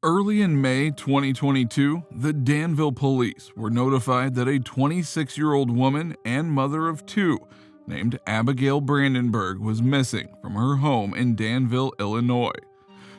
Early in May 2022, the Danville police were notified that a 26-year-old woman and mother of two named Abigail Brandenburg was missing from her home in Danville, Illinois.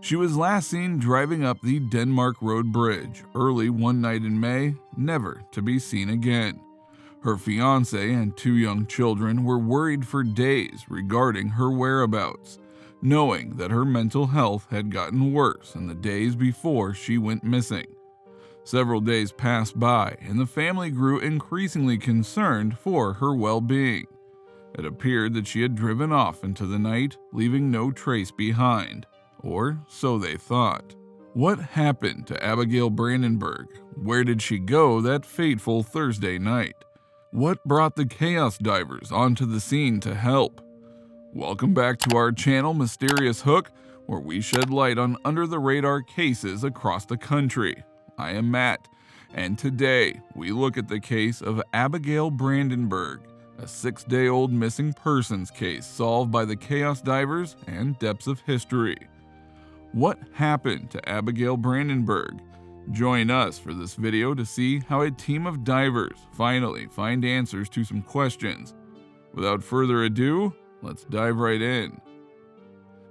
She was last seen driving up the Denmark Road Bridge early one night in May, never to be seen again. Her fiancé and two young children were worried for days regarding her whereabouts, knowing that her mental health had gotten worse in the days before she went missing. Several days passed by, and the family grew increasingly concerned for her well-being. It appeared that she had driven off into the night, leaving no trace behind, or so they thought. What happened to Abigail Brandenburg? Where did she go that fateful Thursday night? What brought the ChaosDivers onto the scene to help? Welcome back to our channel, Mysterious Hook, where we shed light on under-the-radar cases across the country. I am Matt, and today we look at the case of Abigail Brandenburg, a 6-day-old missing persons case solved by the ChaosDivers and depths of history. What happened to Abigail Brandenburg? Join us for this video to see how a team of divers finally find answers to some questions. Without further ado, let's dive right in.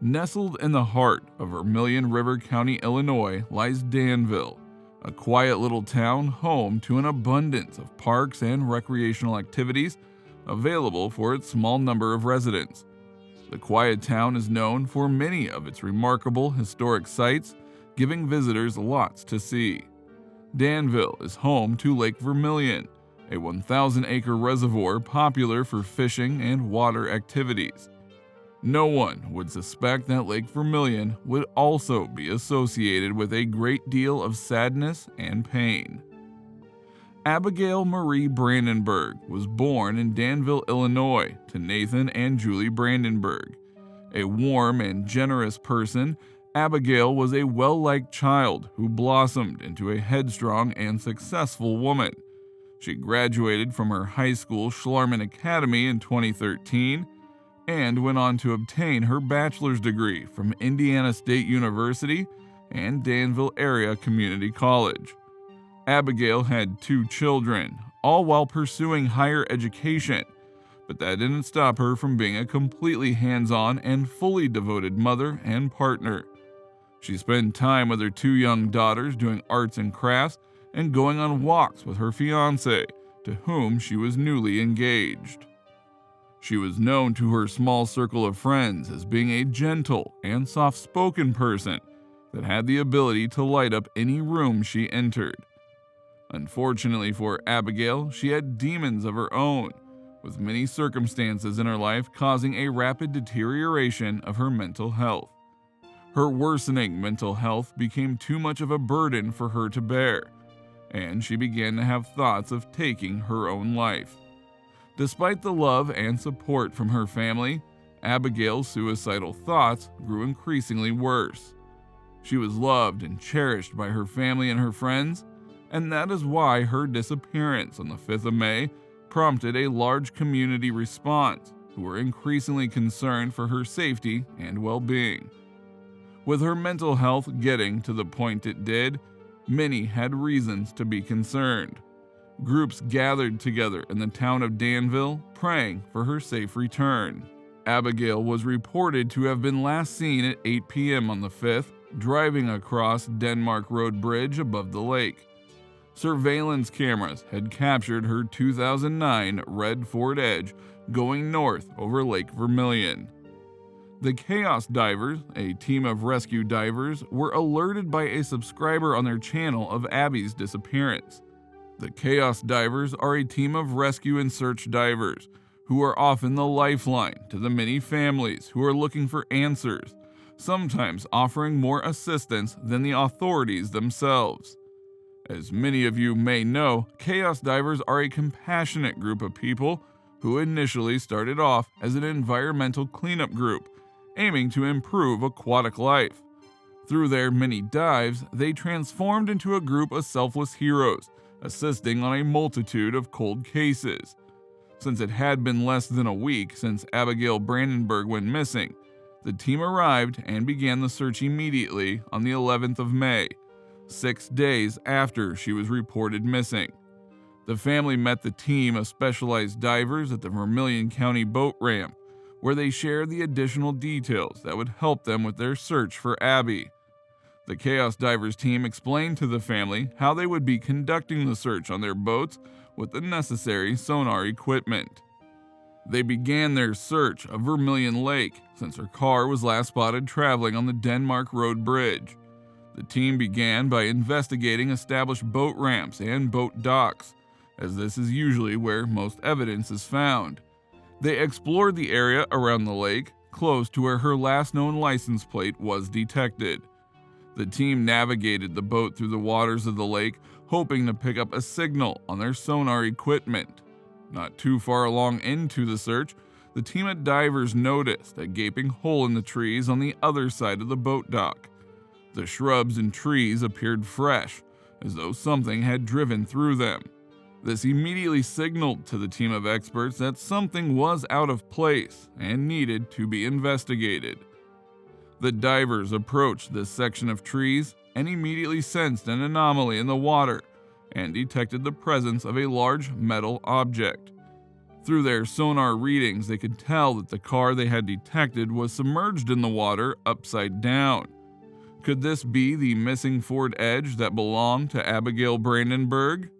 Nestled in the heart of Vermillion River County, Illinois, lies Danville, a quiet little town home to an abundance of parks and recreational activities available for its small number of residents. The quiet town is known for many of its remarkable historic sites, giving visitors lots to see. Danville is home to Lake Vermillion, a 1,000-acre reservoir popular for fishing and water activities. No one would suspect that Lake Vermillion would also be associated with a great deal of sadness and pain. Abigail Marie Brandenburg was born in Danville, Illinois, to Nathan and Julie Brandenburg. A warm and generous person, Abigail was a well-liked child who blossomed into a headstrong and successful woman. She graduated from her high school Schlarman Academy in 2013 and went on to obtain her bachelor's degree from Indiana State University and Danville Area Community College. Abigail had 2 children, all while pursuing higher education, but that didn't stop her from being a completely hands-on and fully devoted mother and partner. She spent time with her 2 young daughters doing arts and crafts and going on walks with her fiancé, to whom she was newly engaged. She was known to her small circle of friends as being a gentle and soft-spoken person that had the ability to light up any room she entered. Unfortunately for Abigail, she had demons of her own, with many circumstances in her life causing a rapid deterioration of her mental health. Her worsening mental health became too much of a burden for her to bear, and she began to have thoughts of taking her own life. Despite the love and support from her family, Abigail's suicidal thoughts grew increasingly worse. She was loved and cherished by her family and her friends, and that is why her disappearance on the 5th of May prompted a large community response, who were increasingly concerned for her safety and well-being. With her mental health getting to the point it did, many had reasons to be concerned. Groups gathered together in the town of Danville, praying for her safe return. Abigail was reported to have been last seen at 8 p.m. on the 5th, driving across Denmark Road Bridge above the lake. Surveillance cameras had captured her 2009 red Ford Edge going north over Lake Vermillion. The ChaosDivers, a team of rescue divers, were alerted by a subscriber on their channel of Abby's disappearance. The ChaosDivers are a team of rescue and search divers who are often the lifeline to the many families who are looking for answers, sometimes offering more assistance than the authorities themselves. As many of you may know, ChaosDivers are a compassionate group of people who initially started off as an environmental cleanup group, aiming to improve aquatic life. Through their many dives, they transformed into a group of selfless heroes, assisting on a multitude of cold cases. Since it had been less than a week since Abigail Brandenburg went missing, the team arrived and began the search immediately on the 11th of May, 6 days after she was reported missing. The family met the team of specialized divers at the Vermillion County boat ramp, where they shared the additional details that would help them with their search for Abby. The ChaosDivers team explained to the family how they would be conducting the search on their boats with the necessary sonar equipment. They began their search of Vermillion Lake since her car was last spotted traveling on the Denmark Road Bridge. The team began by investigating established boat ramps and boat docks, as this is usually where most evidence is found. They explored the area around the lake, close to where her last known license plate was detected. The team navigated the boat through the waters of the lake, hoping to pick up a signal on their sonar equipment. Not too far along into the search, the team of divers noticed a gaping hole in the trees on the other side of the boat dock. The shrubs and trees appeared fresh, as though something had driven through them. This immediately signaled to the team of experts that something was out of place and needed to be investigated. The divers approached this section of trees and immediately sensed an anomaly in the water and detected the presence of a large metal object. Through their sonar readings, they could tell that the car they had detected was submerged in the water upside down. Could this be the missing Ford Edge that belonged to Abigail Brandenburg?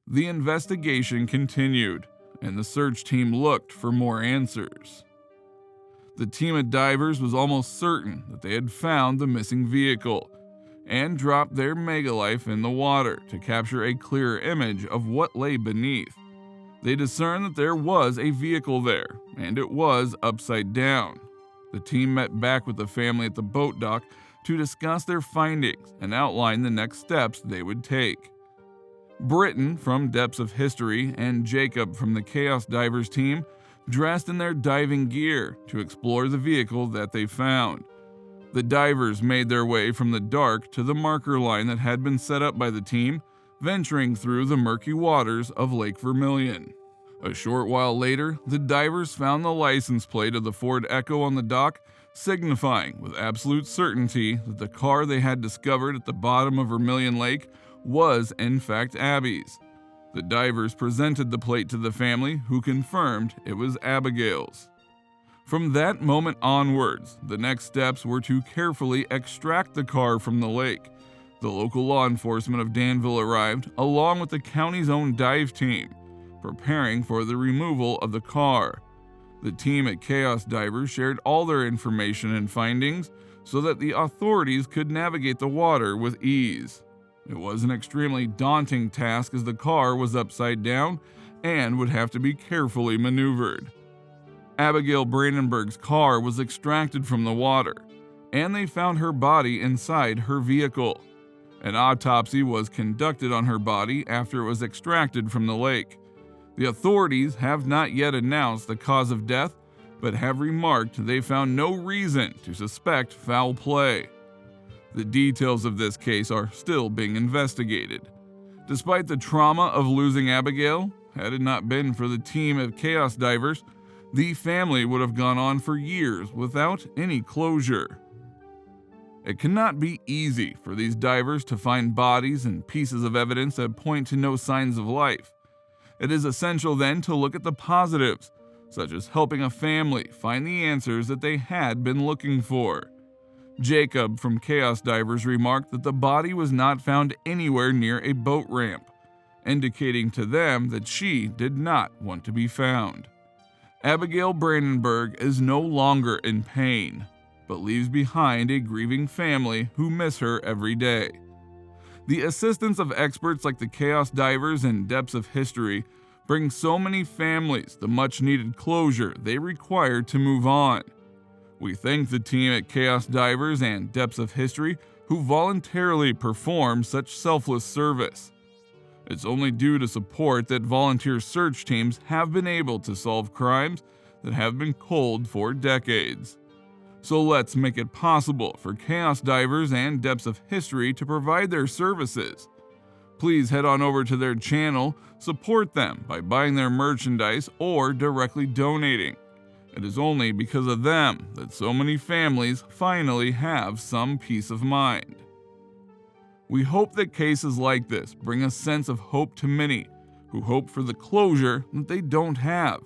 The investigation continued, and the search team looked for more answers. The team of divers was almost certain that they had found the missing vehicle, and dropped their megalife in the water to capture a clearer image of what lay beneath. They discerned that there was a vehicle there, and it was upside down. The team met back with the family at the boat dock to discuss their findings and outline the next steps they would take. Britton from Depths of History and Jacob from the ChaosDivers team dressed in their diving gear to explore the vehicle that they found. The divers made their way from the dark to the marker line that had been set up by the team, venturing through the murky waters of Lake Vermillion. A short while later, the divers found the license plate of the Ford Echo on the dock, signifying with absolute certainty that the car they had discovered at the bottom of Vermillion Lake was in fact Abby's. The divers presented the plate to the family, who confirmed it was Abigail's. From that moment onwards, the next steps were to carefully extract the car from the lake. The local law enforcement of Danville arrived, along with the county's own dive team, preparing for the removal of the car. The team at ChaosDivers shared all their information and findings so that the authorities could navigate the water with ease. It was an extremely daunting task as the car was upside down and would have to be carefully maneuvered. Abigail Brandenburg's car was extracted from the water, and they found her body inside her vehicle. An autopsy was conducted on her body after it was extracted from the lake. The authorities have not yet announced the cause of death, but have remarked they found no reason to suspect foul play. The details of this case are still being investigated. Despite the trauma of losing Abigail, had it not been for the team of ChaosDivers, the family would have gone on for years without any closure. It cannot be easy for these divers to find bodies and pieces of evidence that point to no signs of life. It is essential then to look at the positives, such as helping a family find the answers that they had been looking for. Jacob from ChaosDivers remarked that the body was not found anywhere near a boat ramp, indicating to them that she did not want to be found. Abigail Brandenburg is no longer in pain, but leaves behind a grieving family who miss her every day. The assistance of experts like the ChaosDivers and Depths of History brings so many families the much-needed closure they require to move on. We thank the team at ChaosDivers and Depths of History who voluntarily perform such selfless service. It's only due to support that volunteer search teams have been able to solve crimes that have been cold for decades. So let's make it possible for ChaosDivers and Depths of History to provide their services. Please head on over to their channel, support them by buying their merchandise or directly donating. It is only because of them that so many families finally have some peace of mind. We hope that cases like this bring a sense of hope to many who hope for the closure that they don't have.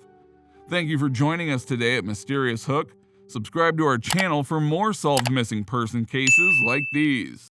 Thank you for joining us today at Mysterious Hook. Subscribe to our channel for more solved missing person cases like these.